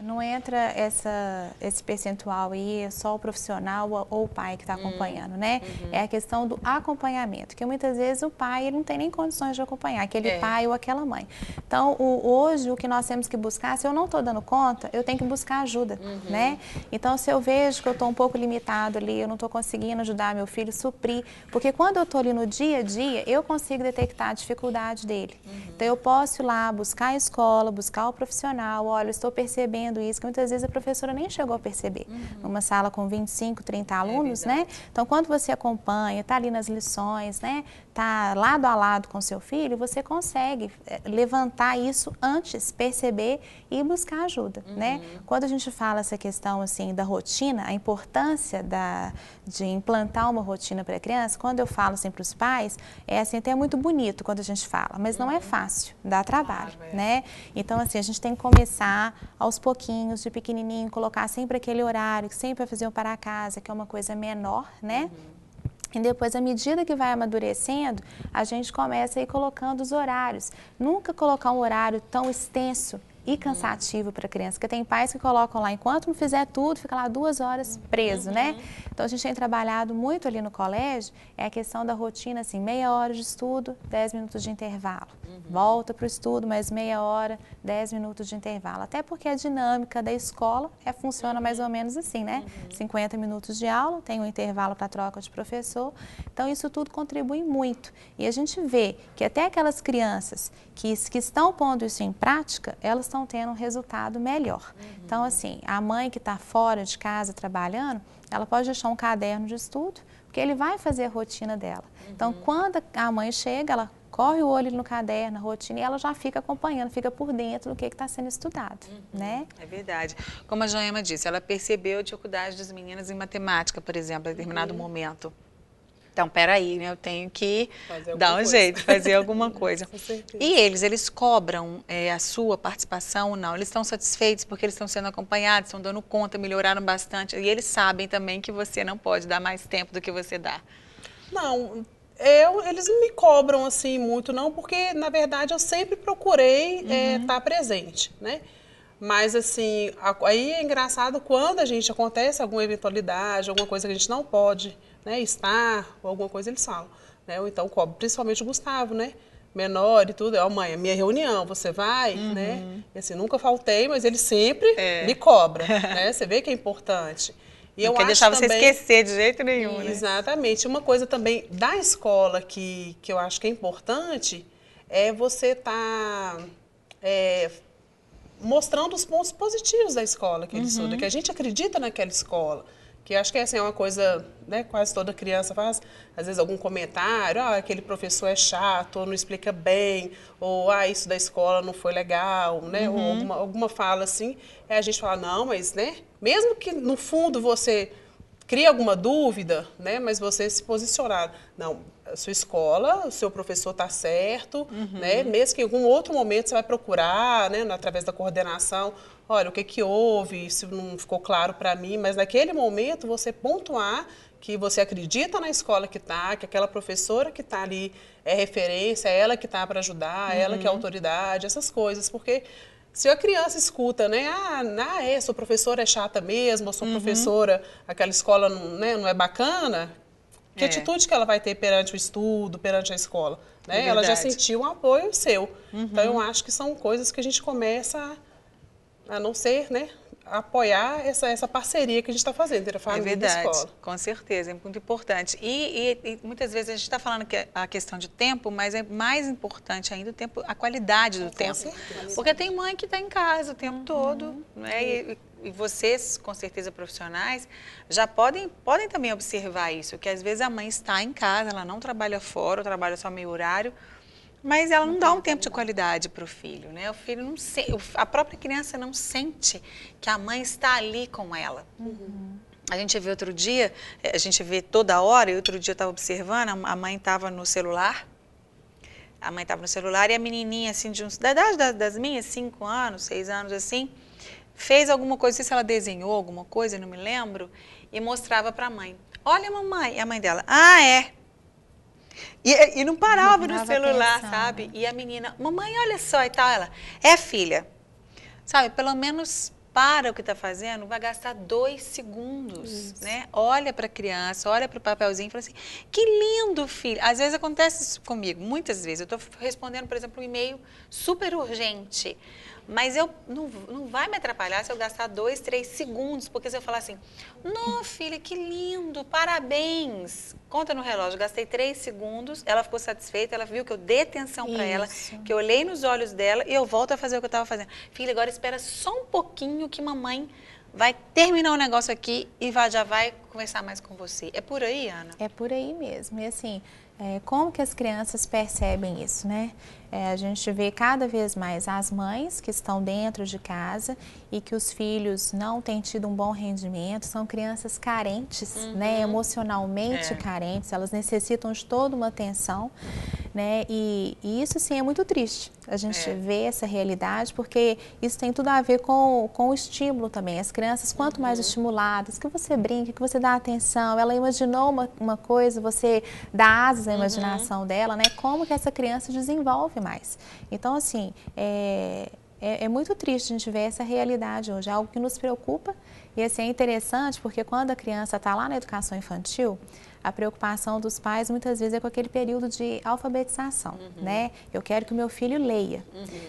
não entra esse percentual aí, é só o profissional ou o pai que está acompanhando, né? É a questão do acompanhamento, que muitas vezes o pai ele não tem nem condições de acompanhar, aquele pai ou aquela mãe. Então, hoje, o que nós temos que buscar, se eu não estou dando conta, eu tenho que buscar ajuda, né? Então, se eu vejo que eu estou um pouco limitado ali, eu não estou conseguindo ajudar meu filho, suprir, porque quando eu estou ali no dia a dia, eu consigo detectar a dificuldade dele. Então, eu posso ir lá, buscar a escola, buscar o profissional, olha, eu estou percebendo isso, que muitas vezes a professora nem chegou a perceber. Numa sala com 25, 30 alunos, né? Então, quando você acompanha, está ali nas lições, né? Está lado a lado com seu filho, você consegue levantar isso antes, perceber e buscar ajuda, né? Quando a gente fala essa questão, assim, da rotina, a importância de implantar uma rotina para a criança, quando eu falo, assim, para os pais, é, assim, até muito bonito quando a gente fala, mas não é fácil, dá trabalho, né? Então, assim, a gente tem que começar aos pouquinhos, de pequenininho, colocar sempre aquele horário, que sempre vai fazer o para casa, que é uma coisa menor, né? E depois, à medida que vai amadurecendo, a gente começa a ir colocando os horários. Nunca colocar um horário tão extenso e cansativo para a criança, porque tem pais que colocam lá, enquanto não fizer tudo, fica lá 2 horas preso, né? Então, a gente tem trabalhado muito ali no colégio, é a questão da rotina, assim, meia hora de estudo, 10 minutos de intervalo. Volta para o estudo, mais meia hora, 10 minutos de intervalo. Até porque a dinâmica da escola funciona mais ou menos assim, né? 50 minutos de aula, tem um intervalo para troca de professor. Então, isso tudo contribui muito. E a gente vê que até aquelas crianças que estão pondo isso em prática, elas estão tendo um resultado melhor. Então, assim, a mãe que está fora de casa trabalhando, ela pode deixar um caderno de estudo, porque ele vai fazer a rotina dela. Então, quando a mãe chega, ela corre o olho no caderno, a rotina, e ela já fica acompanhando, fica por dentro do que está sendo estudado, né? É verdade. Como a Joelma disse, ela percebeu a dificuldade das meninas em matemática, por exemplo, em determinado momento. Então, peraí, né? Eu tenho que dar um jeito, fazer alguma coisa. E eles cobram a sua participação ou não? Eles estão satisfeitos porque eles estão sendo acompanhados, estão dando conta, melhoraram bastante. E eles sabem também que você não pode dar mais tempo do que você dá. Não, eles não me cobram assim muito não, porque na verdade eu sempre procurei estar presente, né? Mas assim, aí é engraçado quando a gente acontece alguma eventualidade, alguma coisa que a gente não pode, né, estar, ou alguma coisa eles falam, né? Ou então cobro, principalmente o Gustavo, né? Menor e tudo, mãe, é minha reunião, você vai, né? E assim, nunca faltei, mas ele sempre me cobra, né? Você vê que é importante. E não quer deixar você esquecer de jeito nenhum, né? Exatamente. Uma coisa também da escola que eu acho que é importante é você estar mostrando os pontos positivos da escola que ele estuda, que a gente acredita naquela escola. Que acho que assim, é uma coisa, né, quase toda criança faz, às vezes algum comentário, aquele professor é chato, ou não explica bem, ou isso da escola não foi legal, né, ou alguma fala assim, a gente fala, não, mas, né, mesmo que no fundo você crie alguma dúvida, né, mas você se posicionar, não, a sua escola, o seu professor está certo, né, mesmo que em algum outro momento você vai procurar, né, através da coordenação, olha, o que houve, isso não ficou claro para mim, mas naquele momento você pontuar que você acredita na escola que está, que aquela professora que está ali é referência, é ela que está para ajudar, é ela que é autoridade, essas coisas, porque se a criança escuta, né, sua professora é chata mesmo, ou sua professora, aquela escola não é bacana, que atitude que ela vai ter perante o estudo, perante a escola? Né? Ela já sentiu um apoio seu. Então, eu acho que são coisas que a gente começa a não ser, né, apoiar essa parceria que a gente está fazendo entre a família e a escola. Com certeza, é muito importante. E muitas vezes a gente está falando que a questão de tempo, mas é mais importante ainda a qualidade do tempo. Certeza. Porque tem mãe que está em casa o tempo todo, né? E vocês, com certeza profissionais, já podem também observar isso, que às vezes a mãe está em casa, ela não trabalha fora, ou trabalha só meio horário, mas ela não dá um tempo de qualidade para o filho, né? O filho não sente, a própria criança não sente que a mãe está ali com ela. A gente vê outro dia, a gente vê toda hora, e outro dia eu estava observando, a mãe estava no celular, e a menininha, assim, da idade das minhas, 5 anos, 6 anos, assim, fez alguma coisa, não sei se ela desenhou alguma coisa, não me lembro, e mostrava para a mãe. Olha, mamãe, e a mãe dela, é. E não parava no celular, sabe? E a menina, mamãe, olha só e tal. Ela, filha, sabe, pelo menos para o que está fazendo, vai gastar 2 segundos, né? Olha para a criança, olha para o papelzinho e fala assim, que lindo, filho. Às vezes acontece isso comigo, muitas vezes. Eu estou respondendo, por exemplo, um e-mail super urgente, mas não vai me atrapalhar se eu gastar 2, 3 segundos, porque se eu falar assim, não, filha, que lindo, parabéns. Conta no relógio, gastei 3 segundos, ela ficou satisfeita, ela viu que eu dei atenção para ela, que eu olhei nos olhos dela e eu volto a fazer o que eu estava fazendo. Filha, agora espera só um pouquinho que mamãe vai terminar o negócio aqui e já vai conversar mais com você. É por aí, Ana? É por aí mesmo. E assim, como que as crianças percebem isso, né? A gente vê cada vez mais as mães que estão dentro de casa e que os filhos não têm tido um bom rendimento, são crianças carentes, né? Emocionalmente carentes, elas necessitam de toda uma atenção, né? E isso sim é muito triste, a gente vê essa realidade, porque isso tem tudo a ver com o estímulo também. As crianças, quanto mais estimuladas, que você brinca, que você dá atenção, ela imaginou uma coisa, você dá asas à imaginação dela, né? Como que essa criança desenvolve mais. Então, assim, é muito triste a gente ver essa realidade hoje, é algo que nos preocupa. E assim, é interessante porque quando a criança está lá na educação infantil, a preocupação dos pais muitas vezes é com aquele período de alfabetização, né? Eu quero que o meu filho leia.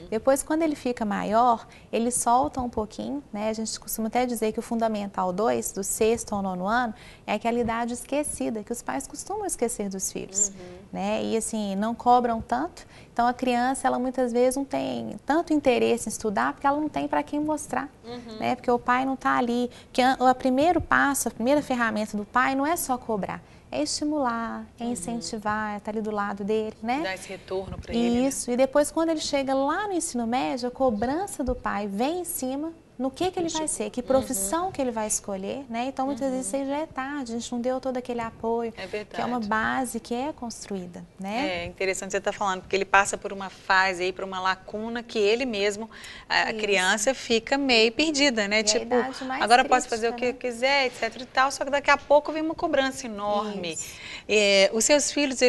Depois, quando ele fica maior, ele solta um pouquinho, né? A gente costuma até dizer que o Fundamental 2, do 6º ao 9º ano, é aquela idade esquecida, que os pais costumam esquecer dos filhos, né? E assim, não cobram tanto. Então, a criança, ela muitas vezes não tem tanto interesse em estudar, porque ela não tem para quem mostrar, né? Porque o pai não está ali. Porque o primeiro passo, a primeira ferramenta do pai não é só cobrar, é estimular, é incentivar, é estar ali do lado dele, né? Dar esse retorno para ele, Isso, e depois quando ele chega lá no ensino médio, a cobrança do pai vem em cima no que ele vai ser, que profissão que ele vai escolher, né? Então, muitas vezes, isso já é tarde, a gente não deu todo aquele apoio, que é uma base que é construída, né? É interessante você estar falando, porque ele passa por uma fase aí, por uma lacuna que ele mesmo, a criança fica meio perdida, né? E tipo, crítica, agora eu posso fazer o que eu quiser, etc e tal, só que daqui a pouco vem uma cobrança enorme. Os seus filhos,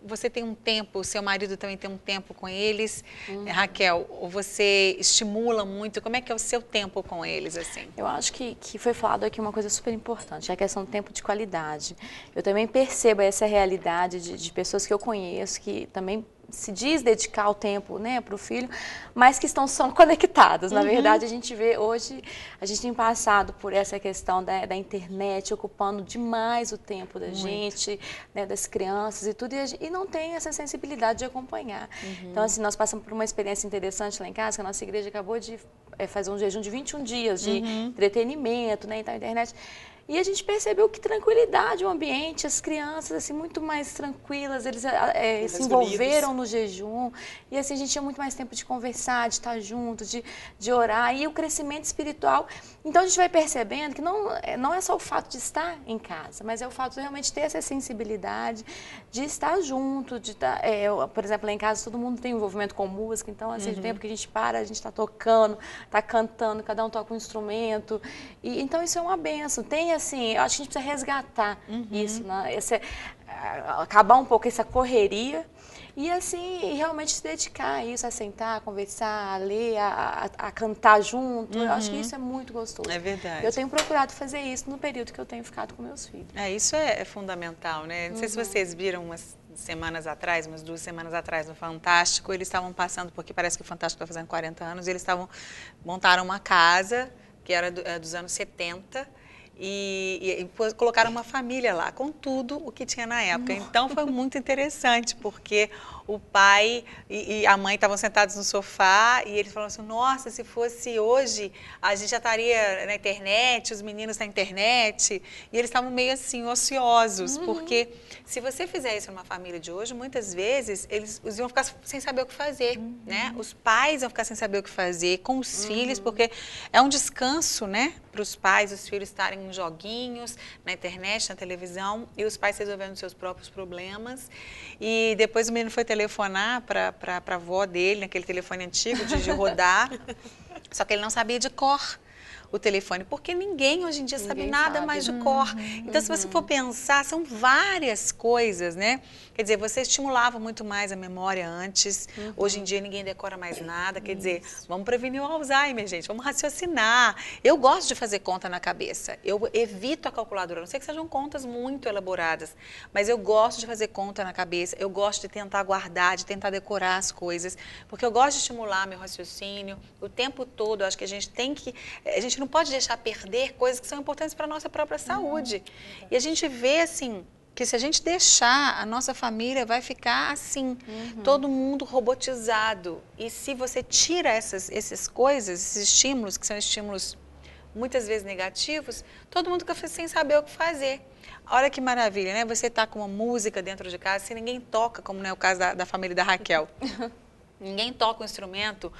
você tem um tempo, o seu marido também tem um tempo com eles, Raquel, ou você estimula muito, como é que é o seu tempo com eles, assim? Eu acho que foi falado aqui uma coisa super importante, a questão do tempo de qualidade. Eu também percebo essa realidade de pessoas que eu conheço, que também se diz dedicar o tempo, né, para o filho, mas que são conectadas. Na verdade, a gente vê hoje, a gente tem passado por essa questão da internet ocupando demais o tempo da gente, né, das crianças e tudo, e não tem essa sensibilidade de acompanhar. Então, assim, nós passamos por uma experiência interessante lá em casa, que a nossa igreja acabou de fazer um jejum de 21 dias de entretenimento, né, então a internet. E a gente percebeu que tranquilidade o ambiente, as crianças assim muito mais tranquilas, eles se envolveram no jejum e assim a gente tinha muito mais tempo de conversar, de estar junto, de orar e o crescimento espiritual. Então a gente vai percebendo que não é só o fato de estar em casa, mas é o fato de realmente ter essa sensibilidade de estar junto, de estar, por exemplo, lá em casa todo mundo tem envolvimento com música, então assim, o tempo que a gente para, a gente está tocando, está cantando, cada um toca um instrumento, e então isso é uma benção. Tem assim, eu acho que a gente precisa resgatar isso, né? Acabar um pouco essa correria e assim, realmente se dedicar a isso, a sentar, a conversar, a ler, a cantar junto. Eu acho que isso é muito gostoso. É verdade. Eu tenho procurado fazer isso no período que eu tenho ficado com meus filhos. Isso é fundamental, né? Não sei se vocês viram umas 2 semanas atrás no Fantástico, eles estavam passando, porque parece que o Fantástico está fazendo 40 anos, e eles montaram uma casa que era dos anos 70, e colocaram uma família lá, com tudo o que tinha na época. Então, foi muito interessante, porque o pai e a mãe estavam sentados no sofá e eles falaram assim, nossa, se fosse hoje, a gente já estaria na internet, os meninos na internet. E eles estavam meio assim, ociosos, porque se você fizer isso numa família de hoje, muitas vezes eles iam ficar sem saber o que fazer, né? Os pais iam ficar sem saber o que fazer com os filhos, porque é um descanso, né? Para os pais, os filhos estarem em joguinhos, na internet, na televisão, e os pais resolvendo seus próprios problemas. E depois o menino foi telefonar para a avó dele, naquele telefone antigo de rodar, só que ele não sabia de cor o telefone, porque ninguém hoje em dia sabe nada mais de cor. Então, se você for pensar, são várias coisas, né? Quer dizer, você estimulava muito mais a memória antes, hoje em dia ninguém decora mais nada, quer dizer, vamos prevenir o Alzheimer, gente, vamos raciocinar. Eu gosto de fazer conta na cabeça, eu evito a calculadora, a não sei que sejam contas muito elaboradas, mas eu gosto de fazer conta na cabeça, eu gosto de tentar guardar, de tentar decorar as coisas, porque eu gosto de estimular meu raciocínio o tempo todo. Eu acho que a gente não pode deixar perder coisas que são importantes para a nossa própria saúde. E a gente vê, assim, que se a gente deixar, a nossa família vai ficar assim, todo mundo robotizado. E se você tira essas coisas, esses estímulos, que são estímulos muitas vezes negativos, todo mundo fica sem saber o que fazer. Olha que maravilha, né? Você tá com uma música dentro de casa, se ninguém toca, como não é o caso da família da Raquel. Ninguém toca um instrumento,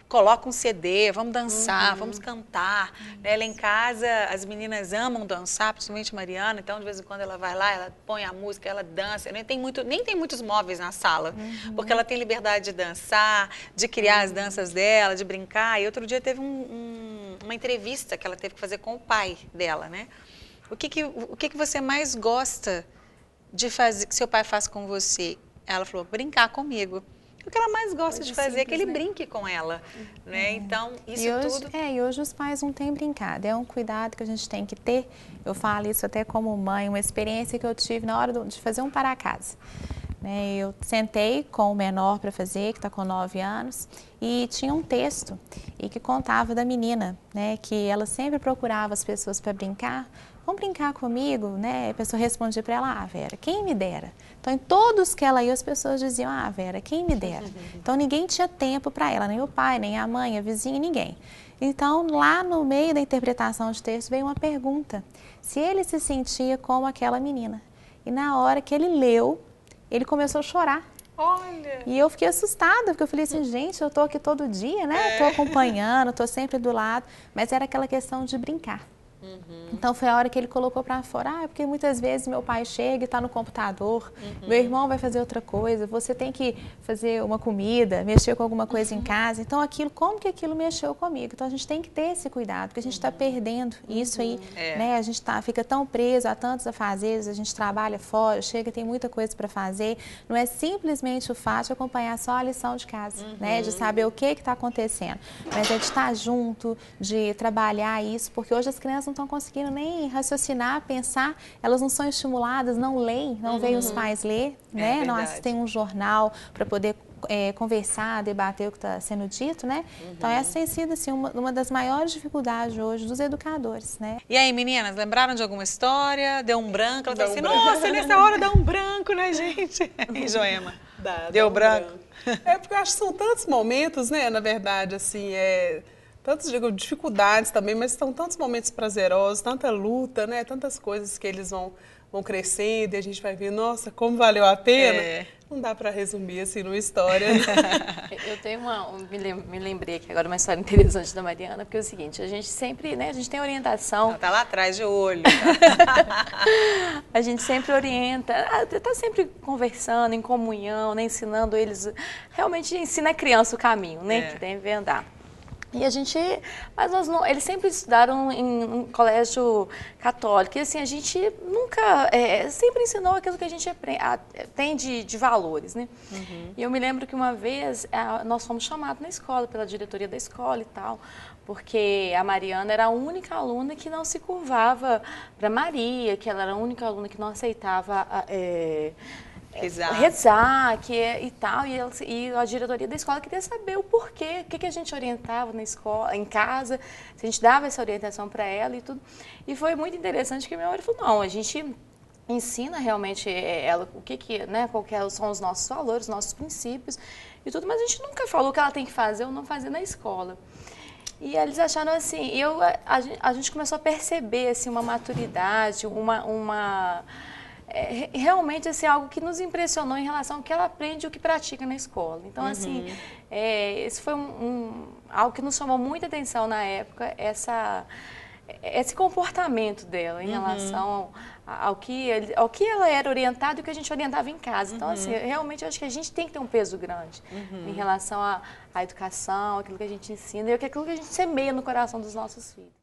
coloca um CD, vamos dançar, vamos cantar. Né? Lá em casa, as meninas amam dançar, principalmente a Mariana, então de vez em quando ela vai lá, ela põe a música, ela dança. Nem tem muitos móveis na sala, porque ela tem liberdade de dançar, de criar as danças dela, de brincar. E outro dia teve uma entrevista que ela teve que fazer com o pai dela, né? O que você mais gosta de fazer, que seu pai faz com você? Ela falou, brincar comigo. O que ela mais gosta de fazer é que ele brinque com ela, né? Então, isso tudo... E hoje os pais não têm brincado, é um cuidado que a gente tem que ter. Eu falo isso até como mãe, uma experiência que eu tive na hora de fazer um para-casa. Né? Eu sentei com o menor para fazer, que está com 9 anos, e tinha um texto e que contava da menina, né? Que ela sempre procurava as pessoas para brincar. Vamos brincar comigo, né? A pessoa respondia para ela, Vera, quem me dera. Então, em todos que ela ia, as pessoas diziam, Vera, quem me dera. Então, ninguém tinha tempo para ela, nem o pai, nem a mãe, a vizinha, ninguém. Então, lá no meio da interpretação de texto, veio uma pergunta, se ele se sentia como aquela menina. E na hora que ele leu, ele começou a chorar. Olha! E eu fiquei assustada, porque eu falei assim, gente, eu tô aqui todo dia, né? Estou acompanhando, estou sempre do lado, mas era aquela questão de brincar. Então foi a hora que ele colocou para fora, porque muitas vezes meu pai chega e está no computador, meu irmão vai fazer outra coisa, você tem que fazer uma comida, mexer com alguma coisa em casa. Então como que aquilo mexeu comigo? Então a gente tem que ter esse cuidado, porque a gente está perdendo isso aí, né? A gente fica tão preso a tantos afazeres, a gente trabalha fora, chega, tem muita coisa para fazer. Não é simplesmente o fato de acompanhar só a lição de casa, né? De saber o que está acontecendo, mas é de estar junto, de trabalhar isso, porque hoje as crianças não estão conseguindo nem raciocinar, pensar, elas não são estimuladas, não leem, não veem os pais ler, né? Não assistem um jornal para poder conversar, debater o que está sendo dito, né? Então essa tem sido assim, uma das maiores dificuldades hoje dos educadores, né? E aí, meninas, lembraram de alguma história? Deu um branco? Ela falou assim, nossa, nessa hora dá um branco, né, gente? E Joema? Deu branco? É porque eu acho que são tantos momentos, né, na verdade, assim, tantas dificuldades também, mas são tantos momentos prazerosos, tanta luta, né? Tantas coisas que eles vão crescendo e a gente vai ver, nossa, como valeu a pena. Não dá para resumir assim numa história. Eu tenho me lembrei aqui agora uma história interessante da Mariana, porque é o seguinte, a gente sempre, né, a gente tem orientação. Ela tá lá atrás de olho. A gente sempre orienta, tá sempre conversando, em comunhão, né, ensinando eles, realmente ensina a criança o caminho, né, que deve andar. E a gente, mas eles sempre estudaram em um colégio católico, e assim, a gente nunca, sempre ensinou aquilo que a gente tem de valores, né? E eu me lembro que uma vez nós fomos chamados na escola, pela diretoria da escola e tal, porque a Mariana era a única aluna que não se curvava para Maria, que ela era a única aluna que não aceitava rezar e tal, e a diretoria da escola queria saber o porquê, o que a gente orientava na escola, em casa, se a gente dava essa orientação para ela e tudo. E foi muito interessante que minha mãe falou, não, a gente ensina realmente ela né, qual são os nossos valores, os nossos princípios e tudo, mas a gente nunca falou o que ela tem que fazer ou não fazer na escola. E eles acharam assim, a gente começou a perceber assim, uma maturidade, realmente assim, algo que nos impressionou em relação ao que ela aprende e o que pratica na escola. Então, assim, esse foi algo que nos chamou muita atenção na época, esse comportamento dela em relação ao que ela era orientada e o que a gente orientava em casa. Então, assim, realmente eu acho que a gente tem que ter um peso grande em relação à educação, aquilo que a gente ensina e aquilo que a gente semeia no coração dos nossos filhos.